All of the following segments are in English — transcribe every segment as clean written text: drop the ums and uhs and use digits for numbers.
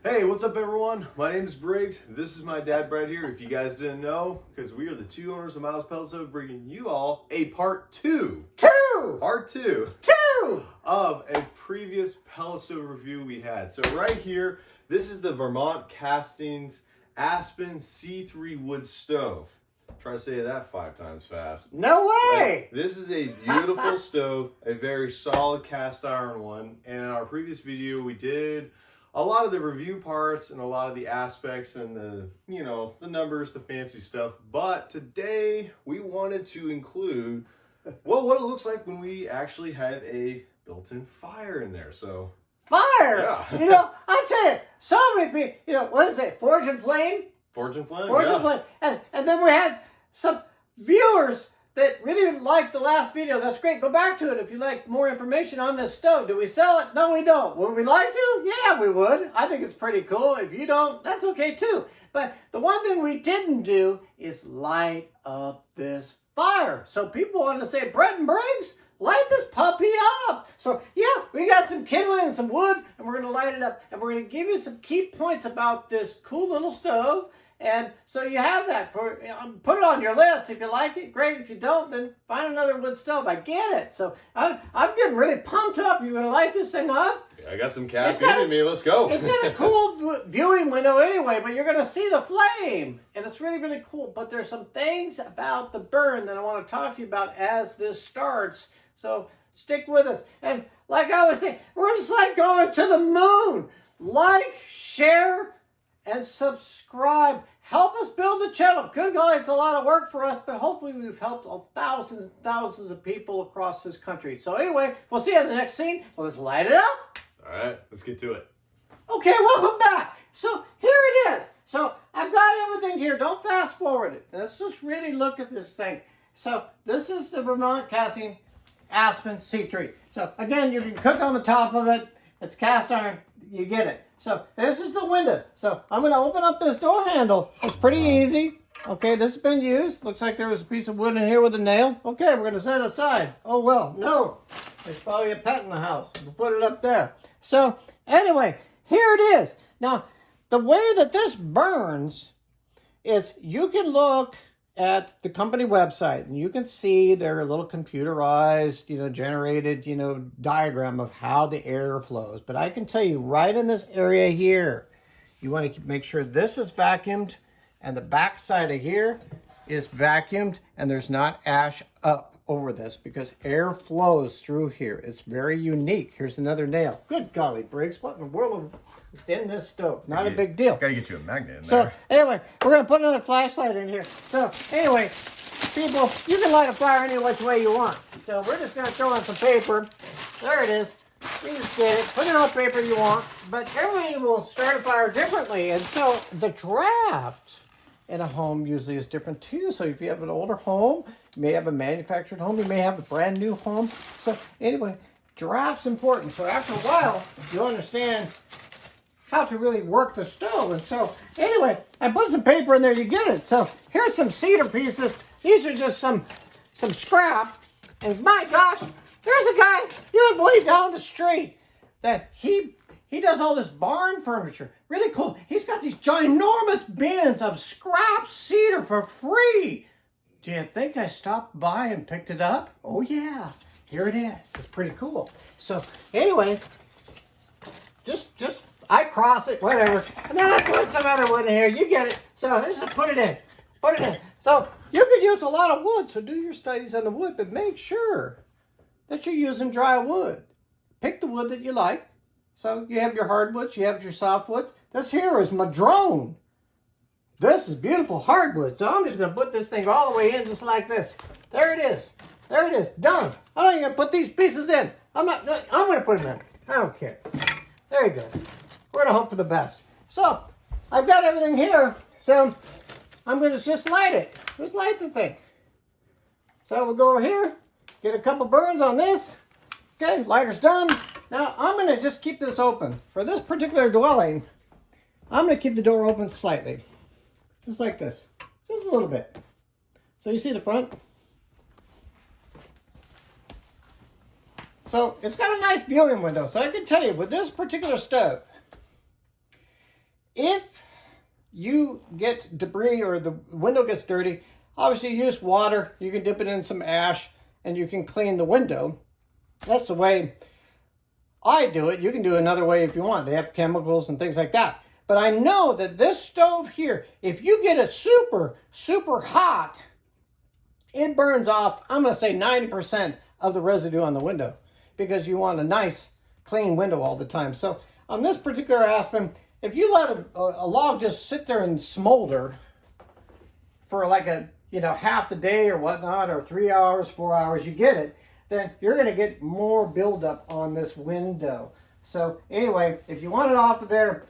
Hey, what's up everyone? My name is Briggs. This is my dad Brad here, if you guys didn't know, because we are the two owners of Miles Pellet Stove, bringing you all a part two of a previous pellet stove review we had. So right here, this is the Vermont Castings Aspen C3 wood stove. Try to say that 5 times fast. No way! This is a beautiful stove, a very solid cast iron one. And in our previous video, we did a lot of the review parts and a lot of the aspects and the, you know, the numbers, the fancy stuff. But today we wanted to include, well, what it looks like when we actually have a built-in fire in there. So fire! Yeah. You know, I tell you, so many people, you know, what is it? Forge and Flame? Forge and Flame, Forge and Flame. And then we had some viewers that really didn't like the last video. That's great. Go back to it if you like more information on this stove. Do we sell it? No, we don't. Would we like to? Yeah, we would. I think it's pretty cool. If you don't, that's okay too. But the one thing we didn't do is light up this fire. So people wanted to say, Brett and Briggs, light this puppy up. So yeah, we got some kindling and some wood, and we're going to light it up. And we're going to give you some key points about this cool little stove. And so you have that. For put it on your list. If you like it, great. If you don't, then find another wood stove. I get it. So I'm getting really pumped up. You going to light this thing up? Yeah, I got some caffeine in me. Let's go. It's got a cool viewing window anyway, but you're going to see the flame. And it's really, really cool. But there's some things about the burn that I want to talk to you about as this starts. So stick with us. And like I always say, we're just like going to the moon. Like, share, and subscribe. Help us build the channel. Good golly, it's a lot of work for us, but hopefully we've helped thousands and thousands of people across this country. So anyway, we'll see you in the next scene. Well, let's light it up. All right, let's get to it. Okay, welcome back. So here it is. So I've got everything here. Don't fast forward it. Let's just really look at this thing. So this is the Vermont Castings Aspen C3. So again, you can cook on the top of it. It's cast iron. You get it. So this is the window. So I'm going to open up this door handle. It's pretty easy. Okay, this has been used. Looks like there was a piece of wood in here with a nail. Okay, we're going to set it aside. Oh, well, no. There's probably a pet in the house. We'll put it up there. So anyway, here it is. Now, the way that this burns is you can look at the company website and you can see their little computerized, generated, diagram of how the air flows. But I can tell you right in this area here, you want to make sure this is vacuumed and the back side of here is vacuumed and there's not ash up over this because air flows through here. It's very unique. Here's another nail. Good golly, Briggs, what in the world is in this stove? Not a big deal. Gotta get you a magnet in there. So anyway, we're going to put another flashlight in here. So anyway, people, you can light a fire any which way you want. So we're just going to throw in some paper. There it is. You just get it. Put in all the paper you want. But everybody will start a fire differently. And so the draft in a home usually is different too. So if you have an older home, you may have a manufactured home, you may have a brand new home. So anyway, draft's important. So after a while, you understand how to really work the stove. And so anyway, I put some paper in there, you get it. So here's some cedar pieces. These are just some scrap. And my gosh, there's a guy, you don't believe, down the street that he does all this barn furniture. Really cool. He's got these ginormous bins of scrap cedar for free. Do you think I stopped by and picked it up? Oh yeah, here it is. It's pretty cool. So anyway, just I cross it, whatever. And then I put some other wood in here. You get it. So just put it in. Put it in. So you could use a lot of wood. So do your studies on the wood, but make sure that you're using dry wood. Pick the wood that you like. So you have your hardwoods, you have your softwoods. This here is madrone. This is beautiful hardwood. So I'm just going to put this thing all the way in just like this. There it is. There it is. Done. I'm not going to put these pieces in. I'm going to put them in. I don't care. There you go. We're going to hope for the best. So I've got everything here. So I'm going to just light it. Just light the thing. So we'll go over here. Get a couple burns on this. Okay, lighter's done. Now I'm going to just keep this open. For this particular dwelling, I'm going to keep the door open slightly. Just like this. Just a little bit. So you see the front? So it's got a nice viewing window. So I can tell you with this particular stove, if you get debris or the window gets dirty, obviously use water. You can dip it in some ash and you can clean the window. That's the way I do it. You can do it another way if you want. They have chemicals and things like that. But I know that this stove here, if you get it super, super hot, it burns off, I'm going to say 90% of the residue on the window because you want a nice, clean window all the time. So on this particular Aspen, if you let a log just sit there and smolder for like a, half the day or whatnot, or 3 hours, 4 hours, you get it, then you're going to get more buildup on this window. So anyway, if you want it off of there,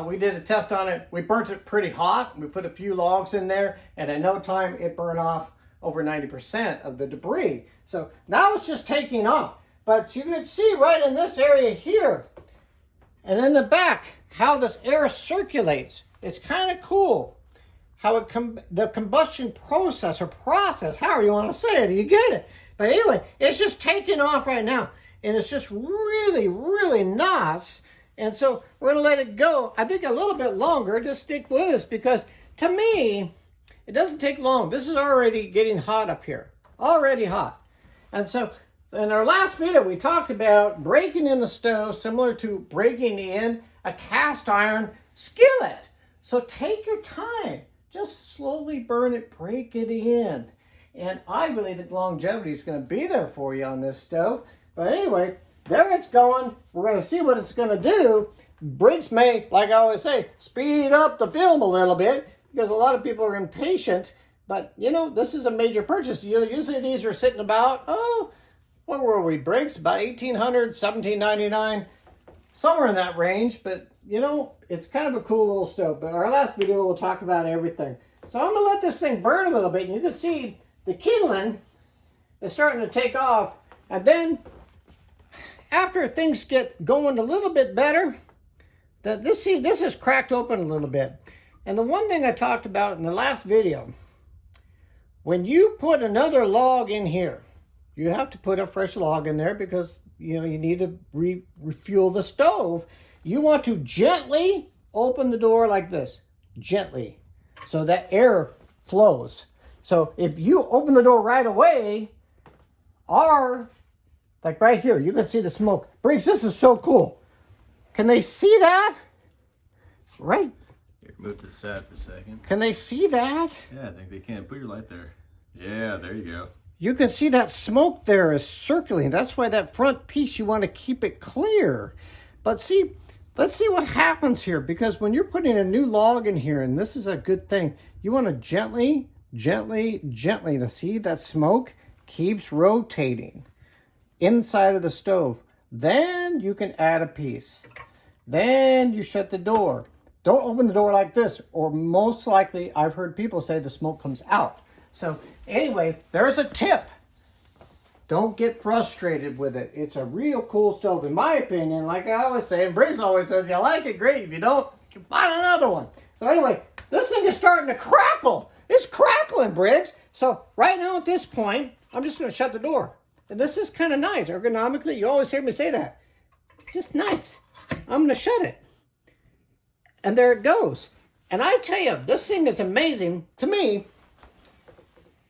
we did a test on it. We burnt it pretty hot. We put a few logs in there, and in no time it burned off over 90% of the debris. So now it's just taking off. But you can see right in this area here and in the back how this air circulates. It's kind of cool how the combustion process, however you want to say it, you get it. But anyway, it's just taking off right now. And it's just really, really nice. And so we're going to let it go, I think, a little bit longer. Just stick with us because to me, it doesn't take long. This is already getting hot up here. Already hot. And so in our last video, we talked about breaking in the stove, similar to breaking in a cast iron skillet. So take your time. Just slowly burn it, break it in. And I believe that longevity is going to be there for you on this stove. But anyway, there it's going. We're going to see what it's going to do. Brakes may, like I always say, speed up the film a little bit because a lot of people are impatient. But, this is a major purchase. Usually these are sitting about, what were we? Brakes about $1,800, $1,799, somewhere in that range. But, it's kind of a cool little stove. But our last video, we'll talk about everything. So I'm going to let this thing burn a little bit. And you can see the kindling is starting to take off. And then after things get going a little bit better, this is cracked open a little bit. And the one thing I talked about in the last video, when you put another log in here, you have to put a fresh log in there because you need to refuel the stove. You want to gently open the door like this, gently, so that air flows. So if you open the door right away, like right here, you can see the smoke. Briggs, this is so cool. Can they see that? Right. Here, move to the side for a second. Can they see that? Yeah, I think they can. Put your light there. Yeah, there you go. You can see that smoke there is circling. That's why that front piece, you want to keep it clear. But see, let's see what happens here. Because when you're putting a new log in here, and this is a good thing, you want to gently, to see that smoke keeps rotating inside of the stove. Then you can add a piece. Then you shut the door. Don't open the door like this, or most likely I've heard people say the smoke comes out. So anyway, there's a tip. Don't get frustrated with it. It's a real cool stove, in my opinion. Like I always say, and Briggs always says, you like it, great. If you don't, you can buy another one. So anyway, this thing is starting to crackle. It's crackling, Briggs. So right now at this point, I'm just going to shut the door. And this is kind of nice. Ergonomically, you always hear me say that. It's just nice. I'm going to shut it. And there it goes. And I tell you, this thing is amazing to me.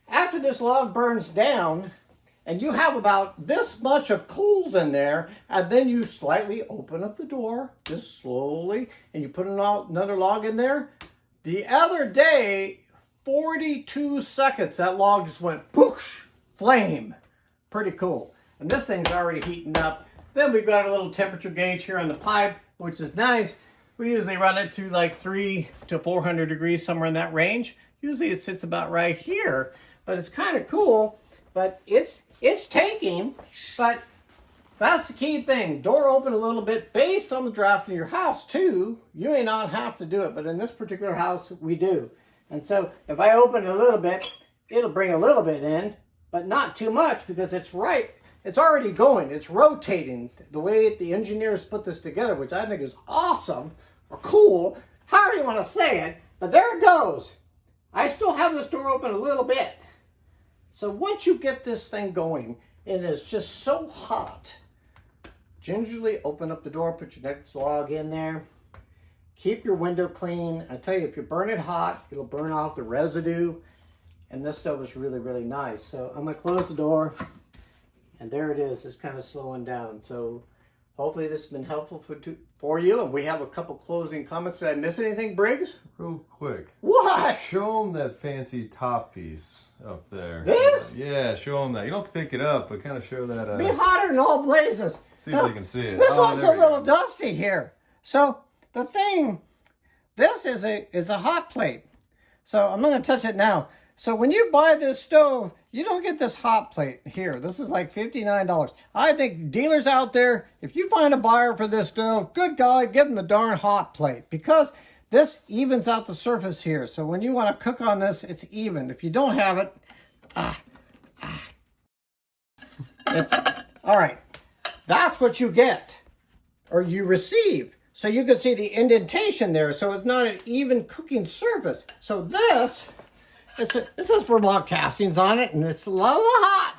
After this log burns down, and you have about this much of coals in there, and then you slightly open up the door, just slowly, and you put another log in there. The other day, 42 seconds, that log just went poosh, flame. Pretty cool. And this thing's already heating up. Then we've got a little temperature gauge here on the pipe, which is nice. We usually run it to like 300 to 400 degrees, somewhere in that range. Usually it sits about right here, but it's kind of cool. But it's taking, but that's the key thing. Door open a little bit based on the draft in your house too. You may not have to do it, but in this particular house, we do. And so if I open it a little bit, it'll bring a little bit in, but not too much because it's right. It's already going. It's rotating. The way the engineers put this together, which I think is awesome or cool, however you want to say it, but there it goes. I still have this door open a little bit. So once you get this thing going, it is just so hot. Gingerly open up the door, put your next log in there, Keep your window clean. I tell you, if you burn it hot, it'll burn off the residue. And this stove is really, really nice. So I'm gonna close the door. And there it is. It's kind of slowing down. So hopefully this has been helpful for you. And we have a couple closing comments. Did I miss anything, Briggs? Real quick. What? Show them that fancy top piece up there. This? Yeah, show them that. You don't have to pick it up, but kind of show that. Be hotter than all blazes. See if they can see it. This one's a there we little go. dusty here. So the thing, this is a hot plate. So I'm going to touch it now. So when you buy this stove, you don't get this hot plate here. This is like $59. I think dealers out there, if you find a buyer for this stove, good golly, give them the darn hot plate, because this evens out the surface here. So when you want to cook on this, it's even. If you don't have it, it's all right. That's what you get, or you receive. So you can see the indentation there. So it's not an even cooking surface. So this says Vermont Castings on it, and it's a little hot.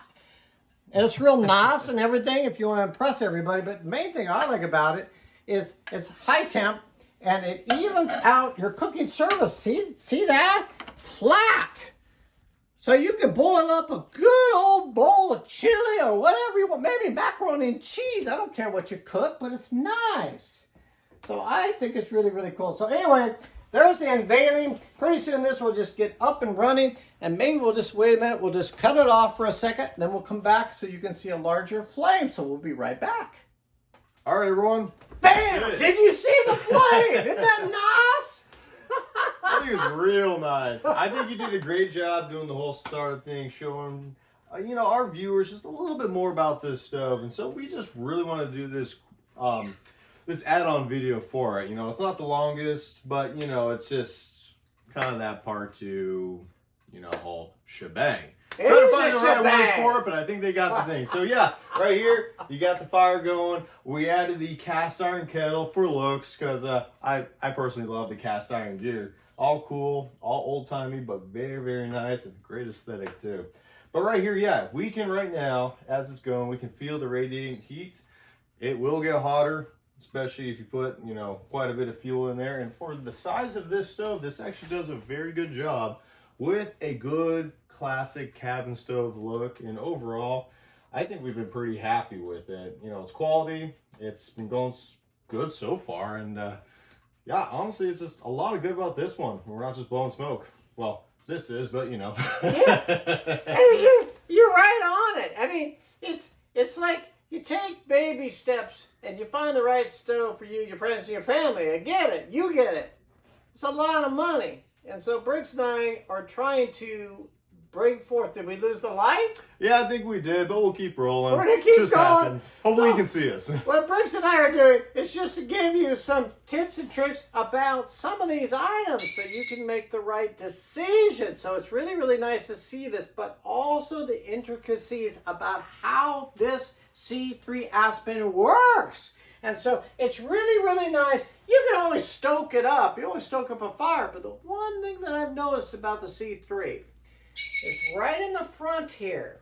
And it's real nice and everything if you want to impress everybody. But the main thing I like about it is it's high temp, and it evens out your cooking surface. See that? Flat. So you can boil up a good old bowl of chili or whatever you want. Maybe macaroni and cheese. I don't care what you cook, but it's nice. So I think it's really, really cool. So anyway, there's the unveiling. Pretty soon this will just get up and running, and maybe we'll just wait a minute. We'll just cut it off for a second, then we'll come back so you can see a larger flame. So we'll be right back. All right, everyone. Bam! Did you see the flame? Isn't that nice? I think it's real nice. I think you did a great job doing the whole startup thing, showing our viewers just a little bit more about this stove. And so we just really want to do this this add-on video for it. It's not the longest, but it's just kind of that part to whole shebang. It Trying to is find a the right word shebang. for it, but I think they got the thing. So yeah, right here you got the fire going. We added the cast iron kettle for looks, because I personally love the cast iron gear. All cool, all old timey, but very, very nice and great aesthetic too. But right here, yeah, we can right now, as it's going, we can feel the radiating heat. It will get hotter, especially if you put, quite a bit of fuel in there. And for the size of this stove, this actually does a very good job with a good classic cabin stove look. And overall, I think we've been pretty happy with it. It's quality. It's been going good so far. And yeah, honestly, it's just a lot of good about this one. We're not just blowing smoke. Well, this is, but Yeah. I mean, you're right on it. I mean, it's like you take baby steps and you find the right stove for you, your friends, and your family. I get it. You get it. It's a lot of money. And so Briggs and I are trying to bring forth. Did we lose the light? yeah, I think we did, but we'll keep rolling. We're going to keep Just going. happens. Hopefully So, you can see us. What Briggs and I are doing is just to give you some tips and tricks about some of these items so you can make the right decision. So it's really, really nice to see this, but also the intricacies about how this C3 Aspen works. And so it's really, really nice. You can always stoke it up. You always stoke up a fire. But the one thing that I've noticed about the C3 is right in the front here.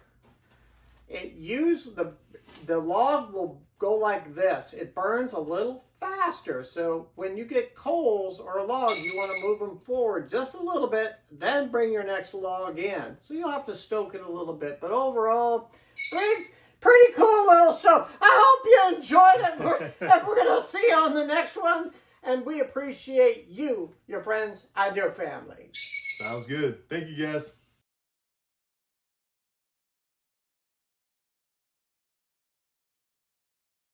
The log will go like this. It burns a little faster. So when you get coals or a log, you want to move them forward just a little bit, then bring your next log in. So you'll have to stoke it a little bit. But overall, pretty cool little stove. I hope you enjoyed it. And we're going to see you on the next one. And we appreciate you, your friends, and your family. Sounds good. Thank you, guys.